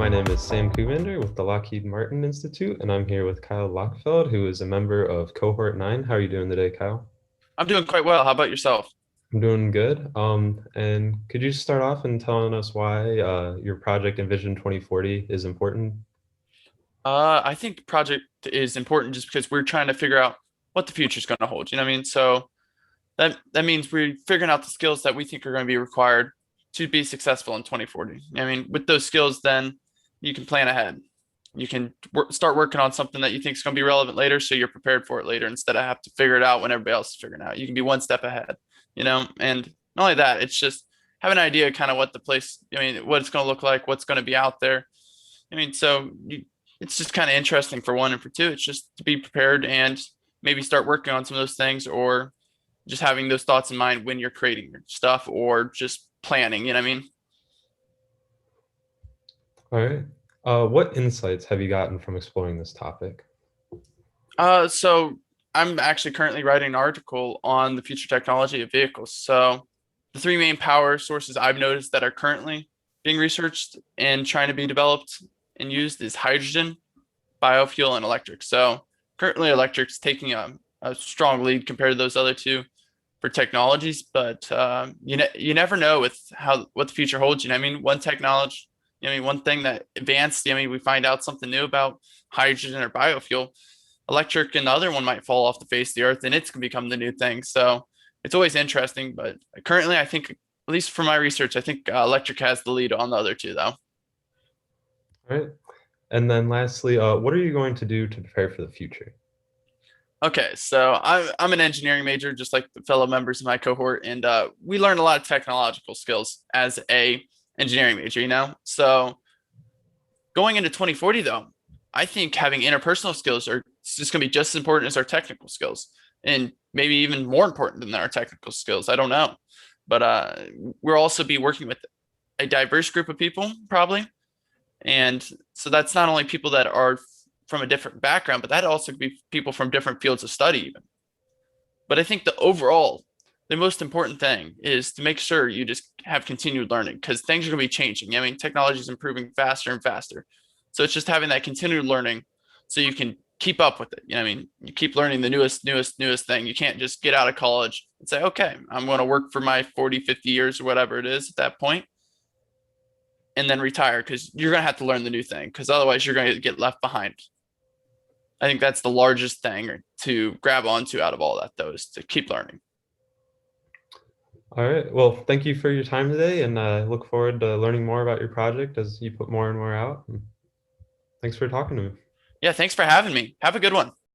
My name is Sam Kuvander with the Lockheed Martin Institute, and I'm here with Kyle Lochtefeld, who is a member of Cohort 9. How are you doing today, Kyle? I'm doing quite well. How about yourself? I'm doing good. And could you start off and telling us why your project Envision 2040 is important? I think project is important just because we're trying to figure out what the future is going to hold. You know what I mean? So that means we're figuring out the skills that we think are going to be required to be successful in 2040. I mean, with those skills, then you can plan ahead. You can start working on something that you think is going to be relevant later, so you're prepared for it later instead of have to figure it out when everybody else is figuring it out. You can be one step ahead, And not only that, it's just have an idea kind of what the place, what it's going to look like, what's going to be out there. It's just kind of interesting for one, and for two, it's just to be prepared and maybe start working on some of those things, or just having those thoughts in mind when you're creating your stuff or just planning, you know what I mean? All right. What insights have you gotten from exploring this topic? So I'm actually currently writing an article on the future technology of vehicles. So the three main power sources I've noticed that are currently being researched and trying to be developed and used is hydrogen, biofuel, and electric. So currently electric's taking a strong lead compared to those other two for technologies, but you never know with what the future holds. You know, what I mean, one technology, one thing that advanced. We find out something new about hydrogen or biofuel. Electric and the other one might fall off the face of the earth, and it's gonna become the new thing. So it's always interesting. But currently, I think, at least for my research, I think electric has the lead on the other two, though. All right. And then lastly, what are you going to do to prepare for the future? Okay, so I'm an engineering major, just like the fellow members of my cohort, and we learn a lot of technological skills as a engineering major. So going into 2040, though, I think having interpersonal skills are just going to be just as important as our technical skills, and maybe even more important than our technical skills. I don't know, but we'll also be working with a diverse group of people, probably, and so that's not only people that are from a different background, but that also could be people from different fields of study, even. But I think the most important thing is to make sure you just have continued learning, because things are going to be changing. Technology is improving faster and faster. So it's just having that continued learning so you can keep up with it. You keep learning the newest thing. You can't just get out of college and say, okay, I'm going to work for my 40, 50 years or whatever it is at that point, and then retire, because you're going to have to learn the new thing, because otherwise you're going to get left behind. I think that's the largest thing to grab onto out of all that, though, is to keep learning. All right. Well, thank you for your time today, and I look forward to learning more about your project as you put more and more out. Thanks for talking to me. Yeah, thanks for having me. Have a good one.